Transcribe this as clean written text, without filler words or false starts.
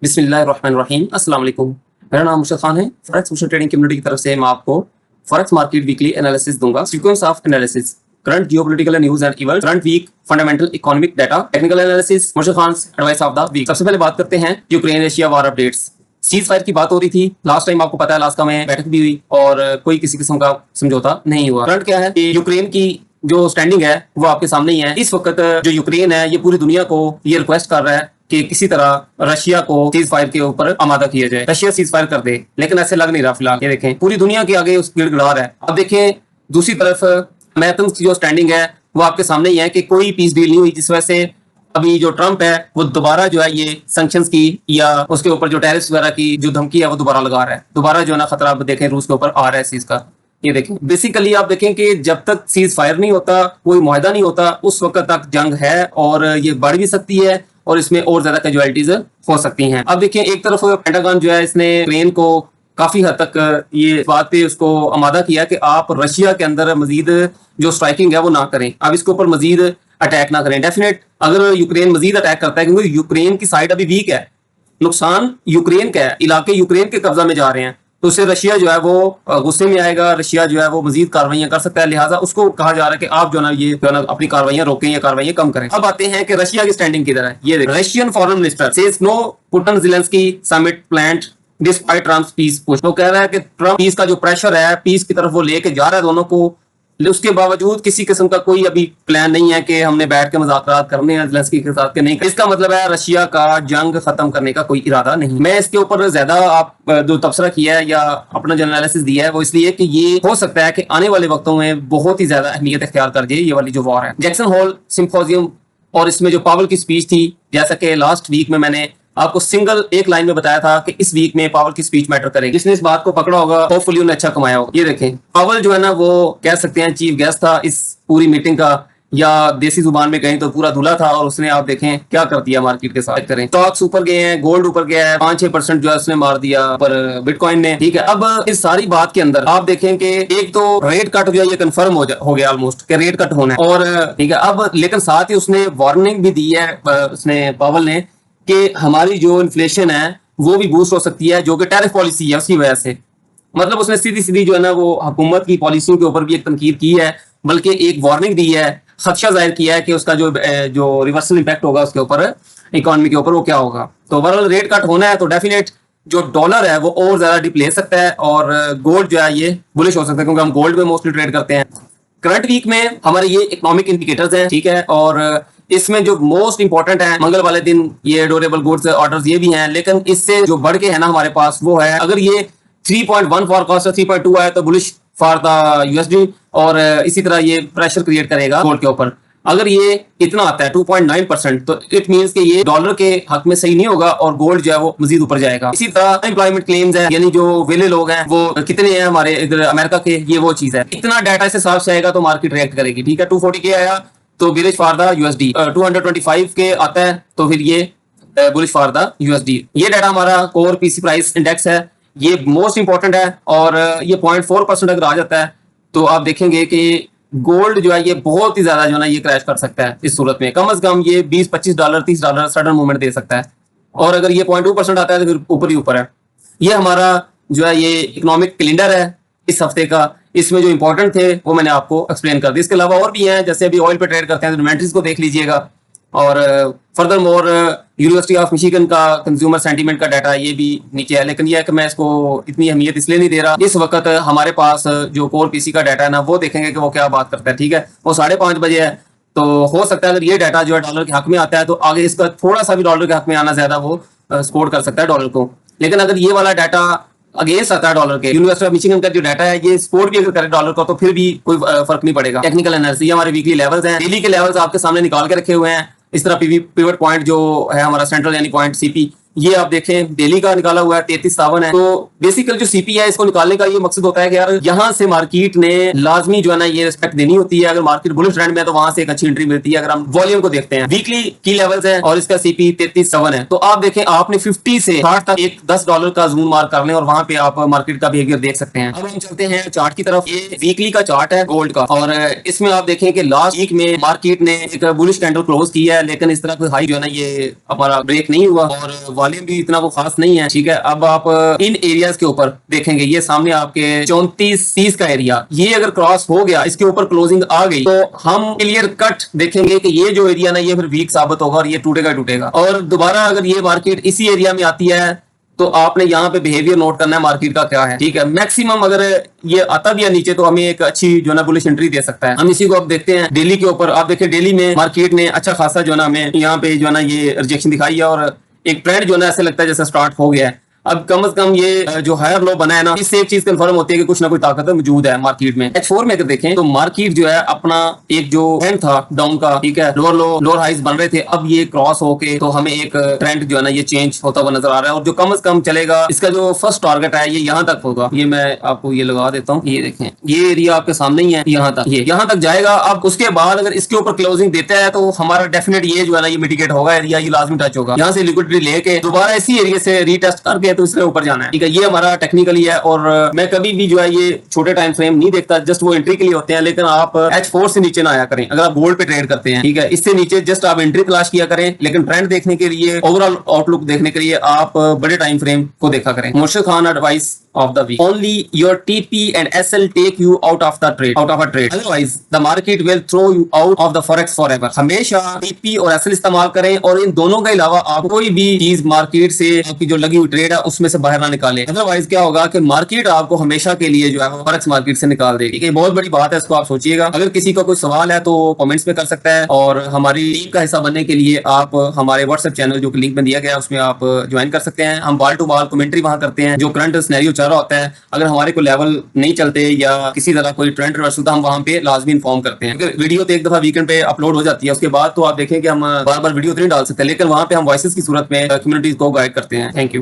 बिस्मिल्लाहिर्रहमानिर्रहीम अस्सलाम वालेकुम। मेरा नाम मुर्शद खान है। फॉरेक्स मिशन ट्रेडिंग कम्युनिटी की तरफ से मैं आपको फॉरेक्स मार्केट वीकली एनालिसिस दूंगा। Sequence of analysis, current geopolitical news and events, current week fundamental economic data, technical analysis, Murshad Khan's advice of the week. सबसे पहले बात करते हैं Ukraine Russia war updates. Cease fire की बात हो रही थी लास्ट टाइम, आपको पता है लास्ट का में बैठक भी हुई और कोई किसी किस्म का समझौता नहीं हुआ। करंट क्या है कि यूक्रेन की जो स्टैंडिंग है वो आपके सामने ही है। इस वक्त जो यूक्रेन है ये पूरी दुनिया को ये रिक्वेस्ट कर रहा है कि किसी तरह रशिया को सीज फायर के ऊपर आमादा किया जाए, रशिया सीज फायर कर दे, लेकिन ऐसे लग नहीं रहा फिलहाल। ये देखें पूरी दुनिया के आगे उस गिड़गिड़ा रहा है। अब देखें दूसरी तरफ अमेरिकन की जो स्टैंडिंग है वो आपके सामने ही है कि कोई पीस डील नहीं हुई, जिस वजह से अभी जो ट्रंप है वो दोबारा जो है ये सैंक्शंस की या उसके ऊपर जो टैरिफ्स वगैरह की जो धमकी है वो दोबारा लगा रहा है। दोबारा जो है ना खतरा आप देखें रूस के ऊपर आ रहा है चीज का। ये देखें बेसिकली आप देखें कि जब तक सीज फायर नहीं होता, कोई मुआहदा नहीं होता, उस वक्त तक जंग है और ये बढ़ भी सकती है और इसमें और ज्यादा कैजुअलिटीज हो सकती हैं। अब देखिए एक तरफ पेंटागन जो है इसने यूक्रेन को काफी हद तक ये बात पे उसको आमादा किया कि आप रशिया के अंदर मजीद जो स्ट्राइकिंग है वो ना करें, अब इसके ऊपर मजीद अटैक ना करें। डेफिनेट अगर यूक्रेन मजीद अटैक करता है, क्योंकि यूक्रेन की साइड अभी वीक है, नुकसान यूक्रेन का है, इलाके यूक्रेन के कब्जा में जा रहे हैं, तो उससे रशिया जो है वो गुस्से में आएगा, रशिया जो है वो मजीद कार्रवाइयां कर सकता है। लिहाजा उसको कहा जा रहा है कि आप जो है ना ये जो है ना अपनी कार्रवाइयां रोकें या कार्रवाइयां कम करें। अब आते हैं कि रशिया की स्टैंडिंग किधर है। ये Russian foreign minister says no Putin Zelensky summit planned despite Trump peace push. तो कह रहा है कि ट्रम्प पीस का जो प्रेशर है, पीस की तरफ वो लेके जा रहा है दोनों को, उसके बावजूद किसी किस्म का कोई अभी प्लान नहीं है कि हमने बैठ के मुज़ाकरात करने हैं ज़ेलेंस्की के साथ के नहीं। इसका मतलब है रशिया का जंग खत्म करने का कोई इरादा नहीं। मैं इसके ऊपर ज्यादा आप जो तबसरा किया है या अपना जो एनालिसिस दिया है वो इसलिए कि ये हो सकता है कि आने वाले वक्तों में बहुत ही ज्यादा अहमियत इख्तियार कर जाए ये वाली जो वॉर है। जैक्सन हॉल सिम्पोजियम और इसमें जो पावल की स्पीच थी, जैसा कि लास्ट वीक में मैंने आपको सिंगल एक लाइन में बताया था कि इस वीक में पावल की स्पीच मैटर करेगी। जिसने इस बात को पकड़ा होगा होपफुली उन्हें अच्छा कमाया होगा। ये देखें पावल जो है ना वो कह सकते हैं चीफ गेस्ट था इस पूरी मीटिंग का, या देसी जुबान में कहें तो पूरा दूल्हा था, और उसने आप देखें क्या कर दिया मार्केट के साथ। करें स्टॉक्स ऊपर गए हैं, गोल्ड ऊपर गया है, 5-6% जो है उसने मार दिया पर बिटकॉइन ने। ठीक है, अब इस सारी बात के अंदर आप देखें कि एक तो रेट कट जो है ये कंफर्म हो गया ऑलमोस्ट कि रेट कट होना है, और ठीक है अब लेकिन साथ ही उसने वार्निंग भी दी है उसने पावल ने कि हमारी जो इन्फ्लेशन है वो भी बूस्ट हो सकती है, जो कि टैरिफ पॉलिसी है उसकी वजह से। मतलब उसने सीधी सीधी जो है ना वो हुकूमत की पॉलिसियों के ऊपर भी एक तनकीद की है, बल्कि एक वार्निंग दी है, खदशा जाहिर किया है कि उसका जो रिवर्सल इम्पैक्ट होगा उसके ऊपर इकोनॉमी के ऊपर वो क्या होगा। तो ओवरऑल रेट कट होना है तो डेफिनेट जो डॉलर है वो और ज्यादा डिप ले सकता है, और गोल्ड जो है ये बुलिश हो सकता है, क्योंकि हम गोल्ड में मोस्टली ट्रेड करते हैं। करंट वीक में हमारे ये इकोनॉमिक इंडिकेटर्स हैं, ठीक है, और इसमें जो मोस्ट इंपॉर्टेंट है मंगल वाले दिन ये ड्यूरेबल गुड्स ऑर्डर्स ये भी हैं, लेकिन इससे जो बढ़ के है ना हमारे पास वो है अगर ये 3.1 फॉरकास्ट 3.2 आए तो बुलिश फॉर द यूएसडी, और इसी तरह ये प्रेशर क्रिएट करेगा गोल्ड के ऊपर। अगर ये इतना आता है 2.9% तो इट मींस कि ये डॉलर के हक में सही नहीं होगा और गोल्ड जो है वो मजीद ऊपर जाएगा। इसी तरह एम्प्लॉयमेंट क्लेम्स है, यानी जो वेले लोग हैं वो कितने हैं हमारे इधर अमेरिका के, ये वो चीज है। इतना डाटा इस हिसाब से आएगा तो मार्केट रिएक्ट करेगी। ठीक है, 240 के आया तो बुलिश फॉर द यूएसडी, 225 के आता है तो फिर ये बुलिश फॉर द यूएसडी। ये डाटा हमारा कोर पीसी प्राइस इंडेक्स है, ये मोस्ट इंपॉर्टेंट है, और ये 0.4% अगर आ जाता है तो आप देखेंगे कि गोल्ड जो है ये बहुत ही ज्यादा जो है ना ये क्रैश कर सकता है। इस सूरत में कम से कम ये $20-25 $30 सडन मूवमेंट दे सकता है, और अगर ये 0.2% आता है तो फिर ऊपर ही ऊपर है। ये हमारा जो है ये इकोनॉमिक कैलेंडर है इस हफ्ते का, इसमें जो इंपॉर्टेंट थे वो मैंने आपको एक्सप्लेन कर दिया। इसके अलावा और भी हैं, जैसे अभी ऑयल पे ट्रेड करते हैं तो इन्वेंटरीज को देख लीजिएगा, और further more university of Michigan का कंज्यूमर सेंटीमेंट का डाटा ये भी नीचे है, लेकिन ये है कि मैं इसको इतनी अहमियत इसलिए नहीं दे रहा। इस वक्त हमारे पास जो कोर पीसी का डाटा है ना वो देखेंगे कि वो क्या बात करता है। ठीक है, वो 5:30 बजे है, तो हो सकता है अगर ये डाटा जो है डॉलर के हक में आता है तो आगे इसका थोड़ा सा भी डॉलर के हक में आना ज्यादा वो सपोर्ट कर सकता है डॉलर को। लेकिन अगर ये वाला डाटा अगेंस्ट आता है डॉलर के, यूनिवर्सिटी ऑफ मिशिगन का जो डाटा है ये सपोर्ट भी अगर करे डॉलर को तो फिर भी कोई फर्क नहीं पड़ेगा। टेक्निकल एनालिसिस, हमारे वीकली लेवल्स हैं, डेली के लेवल्स आपके सामने निकाल के रखे हुए हैं। इस तरह पिवट पॉइंट जो है हमारा सेंट्रल यानी पॉइंट सीपी, ये आप देखें डेली का निकाला हुआ है 3357 है। तो बेसिकल जो सीपी है इसको निकालने का ये मकसद होता है कि यार यहाँ से मार्केट ने लाजमी जो है ना ये रिस्पेक्ट देनी होती है। अगर मार्केट बुलिश ट्रेंड में है तो वहां से एक अच्छी एंट्री मिलती है। अगर हम वॉल्यूम को देखते हैं, वीकली की लेवल्स है और इसका सीपी 33.7 है, तो आप देखें आपने 50 से 60 तक एक $10 का जूम मार्क कर लें और वहां पे आप मार्केट का बिहेवियर देख सकते हैं। अब हम चलते हैं चार्ट की तरफ। ये वीकली का चार्ट है गोल्ड का, और इसमें आप देखें कि लास्ट वीक में मार्केट ने एक बुलिश कैंडल क्लोज किया है, लेकिन इस तरह कोई हाई जो है ना ये हमारा ब्रेक नहीं हुआ, और वॉल्यूम भी इतना वो खास नहीं है, ठीक है। अब आप इन एरियाज के ऊपर देखेंगे, ये सामने आपके 34-30 का एरिया, ये अगर क्रॉस हो गया, इसके ऊपर क्लोजिंग आ गई, तो हम क्लियर कट देखेंगे कि ये जो एरिया ना ये फिर वीक साबित होगा और ये टूटेगा। और दोबारा अगर ये मार्केट इसी एरिया में आती है तो आपने यहाँ पे बिहेवियर नोट करना है मार्केट का क्या है, ठीक है। मैक्सिमम अगर ये आता भी है नीचे तो हमें एक अच्छी जो ना बुलिश एंट्री दे सकता है। हम इसी को अब देखते हैं डेली के ऊपर। आप देखिए डेली में मार्केट ने अच्छा खासा जो ना हमें यहाँ पे जो ना ये रिजेक्शन दिखाई है और एक ट्रेंड जो ना ऐसे लगता है जैसे स्टार्ट हो गया है। अब कम से कम ये जो हायर लो बना है ना, इससे एक चीज कंफर्म होती है कि कुछ ना कोई ताकत मौजूद है मार्केट में। H4 में अगर देखें तो मार्केट जो है अपना एक जो ट्रेंड था डाउन का, ठीक है, लोअर लो लोअर हाइज बन रहे थे, अब ये क्रॉस होके तो हमें एक ट्रेंड जो है ना ये चेंज होता हुआ नजर आ रहा है। और जो कम से कम चलेगा, इसका जो फर्स्ट टारगेट है ये यहाँ तक होगा। ये मैं आपको ये लगा देता हूँ, ये देखें ये एरिया आपके सामने ही है, यहाँ तक ये यहाँ तक जाएगा। अब उसके बाद अगर इसके ऊपर क्लोजिंग देता है तो हमारा डेफिनेट ये जो है ना ये मिटिगेट होगा, एरिया ये लाजमी टच होगा। यहाँ से लिक्विडिटी लेके दोबारा इसी एरिया से रीटेस्ट करके तो इसके ऊपर जाना है, ठीक है। ये हमारा टेक्निकली है और मैं कभी भी जो है ये छोटे टाइम फ्रेम नहीं देखता, जस्ट वो एंट्री के लिए होते हैं। लेकिन आप H4 से नीचे ना आया करें अगर आप गोल्ड पे ट्रेड करते हैं, ठीक है। इससे नीचे जस्ट आप एंट्री तलाश किया करें, लेकिन ट्रेंड देखने के लिए, ओवरऑल आउटलुक देखने के लिए आप बड़े टाइम फ्रेम को देखा करें। मुर्शिद Khan advice of the week: only your TP and SL take you out of a trade, otherwise the market will throw you out of the forex forever। हमेशा TP और SL इस्तेमाल करें और इन दोनों के अलावा आप कोई भी चीज मार्केट से आपकी जो लगी हुई ट्रेड है उसमें से बाहर ना निकालें, अदरवाइज क्या होगा कि मार्केट आपको हमेशा के लिए जो है फॉरेक्स मार्केट से निकाल देगी। ठीक है, बहुत बड़ी बात है, इसको आप सोचिएगा। अगर किसी का कोई सवाल है तो कमेंट्स में कर सकता है और हमारी टीम का हिस्सा बनने के लिए आप हमारे व्हाट्सएप चैनल जो कि लिंक में दिया गया है उसमें आप ज्वाइन कर सकते हैं। हम बाल टू बाल कमेंट्री वहां करते हैं, जो करंट सिनेरियो चल रहा होता है। अगर हमारे को लेवल नहीं चलते या किसी तरह कोई ट्रेंड रिवर्सल होता है, हम वहां पे लाजमी इन्फॉर्म करते हैं। अगर वीडियो तो एक दफा वीकेंड पे अपलोड हो जाती है, उसके बाद तो आप देखें कि हम बार बार वीडियो तो नहीं डाल सकते, लेकिन वहां पे हम वॉइसेस की सूरत में कम्युनिटीज को गाइड करते हैं। Thank you.